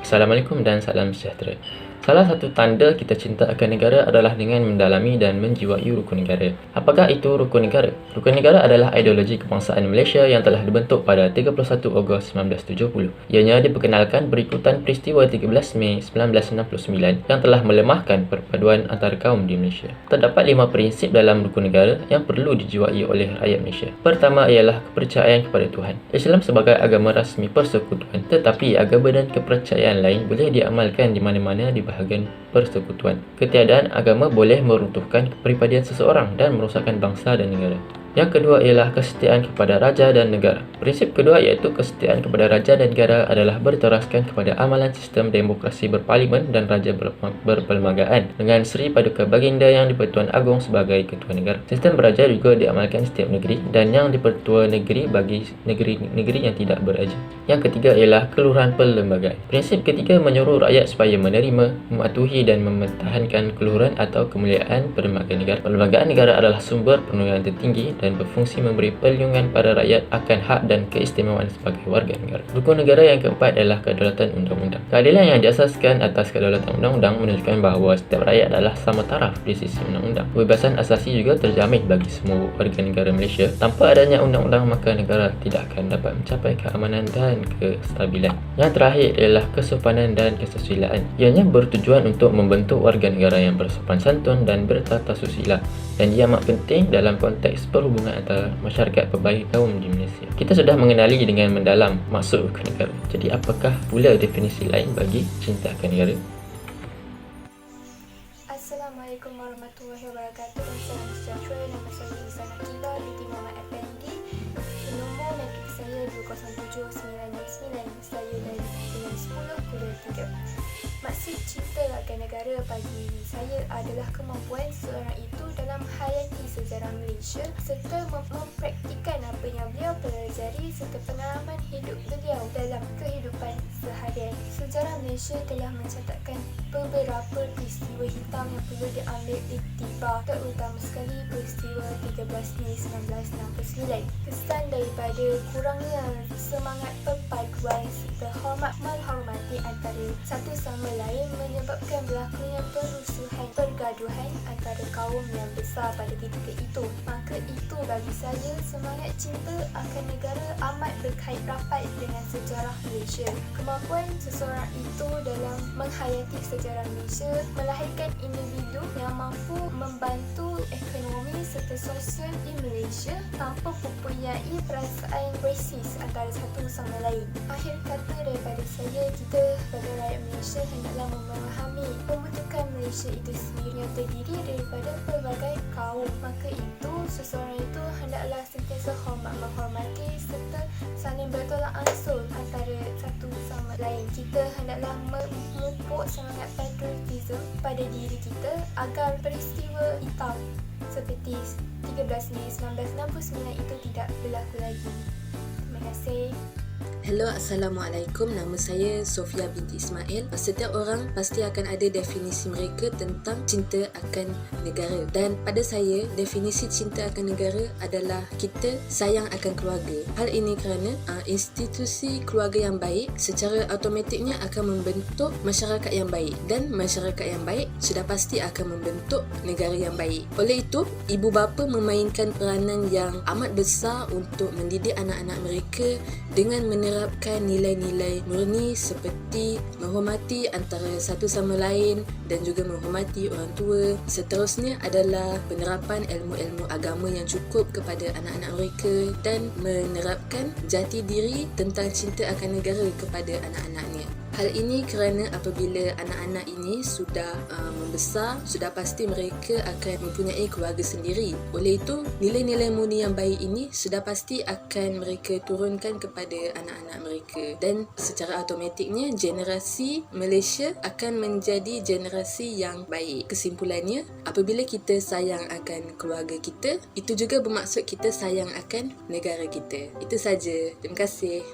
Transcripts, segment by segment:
Assalamualaikum dan salam sejahtera. Salah satu tanda kita cinta akan negara adalah dengan mendalami dan menjiwai rukun negara. Apakah itu rukun negara? Rukun negara adalah ideologi kebangsaan Malaysia yang telah dibentuk pada 31 Ogos 1970. Ianya diperkenalkan berikutan peristiwa 13 Mei 1969 yang telah melemahkan perpaduan antara kaum di Malaysia. Terdapat 5 prinsip dalam rukun negara yang perlu dijiwai oleh rakyat Malaysia. Pertama ialah kepercayaan kepada Tuhan. Islam sebagai agama rasmi persekutuan, tetapi agama dan kepercayaan lain boleh diamalkan di mana-mana di bahagian persekutuan. Ketiadaan agama boleh meruntuhkan kepribadian seseorang dan merosakkan bangsa dan negara. Yang kedua ialah kesetiaan kepada raja dan negara. Prinsip kedua iaitu kesetiaan kepada raja dan negara adalah berteraskan kepada amalan sistem demokrasi berparlimen dan raja berperlembagaan dengan Seri Paduka Baginda Yang di-Pertuan Agong sebagai ketua negara. Sistem beraja juga diamalkan setiap negeri dan Yang di-Pertua Negeri bagi negeri-negeri yang tidak beraja. Yang ketiga ialah keluhuran perlembagaan. Prinsip ketiga menyuruh rakyat supaya menerima, mematuhi dan mempertahankan keluhuran atau kemuliaan perlembagaan negara. Perlembagaan negara adalah sumber perlindungan tertinggi dan berfungsi memberi perlindungan pada rakyat akan hak dan keistimewaan sebagai warga negara. Rukun negara yang keempat adalah kedaulatan undang-undang. Keadilan yang diasaskan atas kedaulatan undang-undang menunjukkan bahawa setiap rakyat adalah sama taraf di sisi undang-undang. Kebebasan asasi juga terjamin bagi semua warga negara Malaysia. Tanpa adanya undang-undang, maka negara tidak akan dapat mencapai keamanan dan kestabilan. Yang terakhir ialah kesopanan dan kesusilaan. Ianya bertujuan untuk membentuk warga negara yang bersopan santun dan bertata susila, dan ia amat penting dalam konteks perhubungan antara masyarakat pelbagai kaum di Malaysia. Kita sudah mengenali dengan mendalam maksud rukun negara. Jadi apakah pula definisi lain bagi cinta akan negara? Assalamualaikum warahmatullahi wabarakatuh dan salam sejahtera. Nama saya Izan Akilah binti Muhammad Effendi. Nombor nakib saya 207969. Saya dari Pilihan 10 Kuliah 3. Maksud cinta akan negara bagi saya adalah kemampuan seorang itu dalam menghayati sejarah Malaysia serta mempraktikkan apa yang beliau pelajari serta pengalaman hidup beliau dalam kehidupan seharian. Sejarah Malaysia telah mencatatkan beberapa peristiwa hitam yang perlu diambil iktibar, terutama sekali peristiwa 13 Mei 1969. Kesan daripada kurangnya semangat perpaduan serta hormat menghormati antara satu sama lain menyebabkan berlakunya perusuhan pergaduhan antara kaum yang besar pada ketika itu. Maka itu bagi saya semangat cinta akan negara amat berkait rapat dengan sejarah Malaysia. Kemampuan seseorang itu dalam menghayati sejarah Malaysia melahirkan individu yang mampu membantu ekonomi serta sosial di Malaysia tanpa mempunyai perasaan resis antara satu sama lain. Akhir kata daripada saya, kita sebagai rakyat Malaysia hendaklah memahami pembentukan Malaysia itu sendiri yang terdiri daripada pelbagai kaum. Maka itu seseorang itu hendaklah sentiasa menghormati serta saling bertolak ansur antara satu sama lain. Kita hendaklah memupuk semangat patriotisme pada diri kita agar peristiwa hitam seperti 13 Mei 1969 itu tidak berlaku lagi. Terima kasih. Hello, Assalamualaikum. Nama saya Sofia binti Ismail. Setiap orang pasti akan ada definisi mereka tentang cinta akan negara. Dan pada saya, definisi cinta akan negara adalah kita sayang akan keluarga. Hal ini kerana institusi keluarga yang baik secara automatiknya akan membentuk masyarakat yang baik. Dan masyarakat yang baik sudah pasti akan membentuk negara yang baik. Oleh itu, ibu bapa memainkan peranan yang amat besar untuk mendidik anak-anak mereka dengan menerapkan nilai-nilai murni seperti menghormati antara satu sama lain dan juga menghormati orang tua. Seterusnya adalah penerapan ilmu-ilmu agama yang cukup kepada anak-anak mereka dan menerapkan jati diri tentang cinta akan negara kepada anak-anaknya. Hal ini kerana apabila anak-anak ini sudah membesar, sudah pasti mereka akan mempunyai keluarga sendiri. Oleh itu, nilai-nilai murni yang baik ini sudah pasti akan mereka turunkan kepada anak-anak mereka. Dan secara automatiknya, generasi Malaysia akan menjadi generasi yang baik. Kesimpulannya, apabila kita sayang akan keluarga kita, itu juga bermaksud kita sayang akan negara kita. Itu saja. Terima kasih.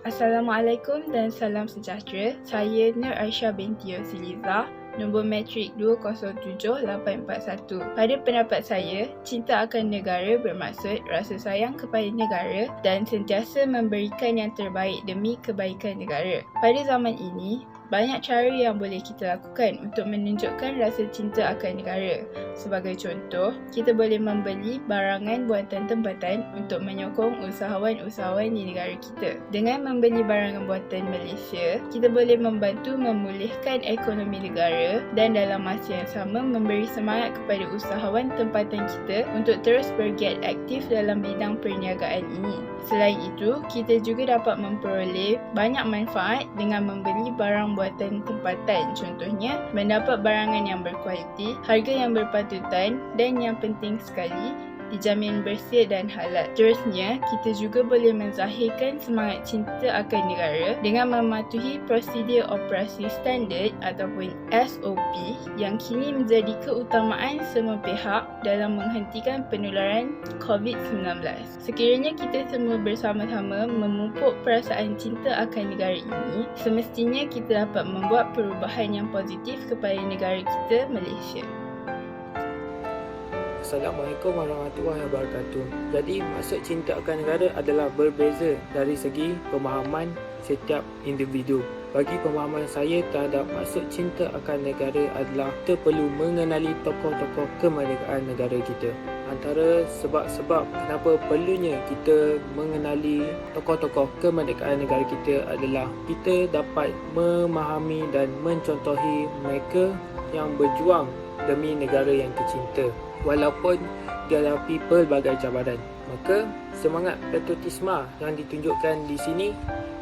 Assalamualaikum dan salam sejahtera. Saya Nur Aisyah binti Yosiliza. nombor metrik 207841. Pada pendapat saya, cinta akan negara bermaksud rasa sayang kepada negara dan sentiasa memberikan yang terbaik demi kebaikan negara. Pada zaman ini, banyak cara yang boleh kita lakukan untuk menunjukkan rasa cinta akan negara. Sebagai contoh, kita boleh membeli barangan buatan tempatan untuk menyokong usahawan-usahawan di negara kita. Dengan membeli barangan buatan Malaysia, kita boleh membantu memulihkan ekonomi negara dan dalam masa yang sama memberi semangat kepada usahawan tempatan kita untuk terus bergiat aktif dalam bidang perniagaan ini. Selain itu, kita juga dapat memperoleh banyak manfaat dengan membeli barang buatan tempatan. Contohnya, mendapat barangan yang berkualiti, harga yang berpatutan dan yang penting sekali, dijamin bersih dan halal. Seterusnya, kita juga boleh menzahirkan semangat cinta akan negara dengan mematuhi prosedur operasi standard ataupun SOP yang kini menjadi keutamaan semua pihak dalam menghentikan penularan COVID-19. Sekiranya kita semua bersama-sama memupuk perasaan cinta akan negara ini, semestinya kita dapat membuat perubahan yang positif kepada negara kita, Malaysia. Assalamualaikum warahmatullahi wabarakatuh. Jadi, maksud cinta akan negara adalah berbeza dari segi pemahaman setiap individu. Bagi pemahaman saya terhadap maksud cinta akan negara adalah kita perlu mengenali tokoh-tokoh kemerdekaan negara kita. Antara sebab-sebab kenapa perlunya kita mengenali tokoh-tokoh kemerdekaan negara kita adalah kita dapat memahami dan mencontohi mereka yang berjuang demi negara yang tercinta walaupun dihadapi pelbagai cabaran. Maka semangat patriotisme yang ditunjukkan di sini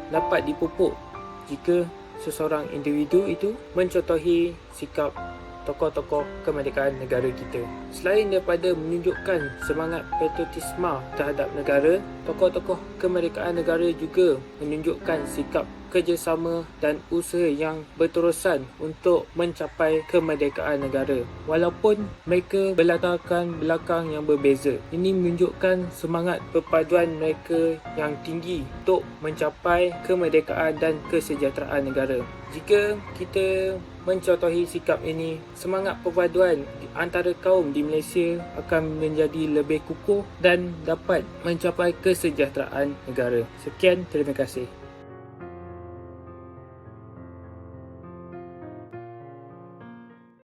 dapat dipupuk jika seseorang individu itu mencontohi sikap tokoh-tokoh kemerdekaan negara kita. Selain daripada menunjukkan semangat patriotisme terhadap negara, tokoh-tokoh kemerdekaan negara juga menunjukkan sikap kerjasama dan usaha yang berterusan untuk mencapai kemerdekaan negara walaupun mereka berlatarkan belakang yang berbeza. Ini menunjukkan semangat perpaduan mereka yang tinggi untuk mencapai kemerdekaan dan kesejahteraan negara. Jika kita mencontohi sikap ini, semangat perpaduan antara kaum di Malaysia akan menjadi lebih kukuh dan dapat mencapai kesejahteraan negara. Sekian, terima kasih.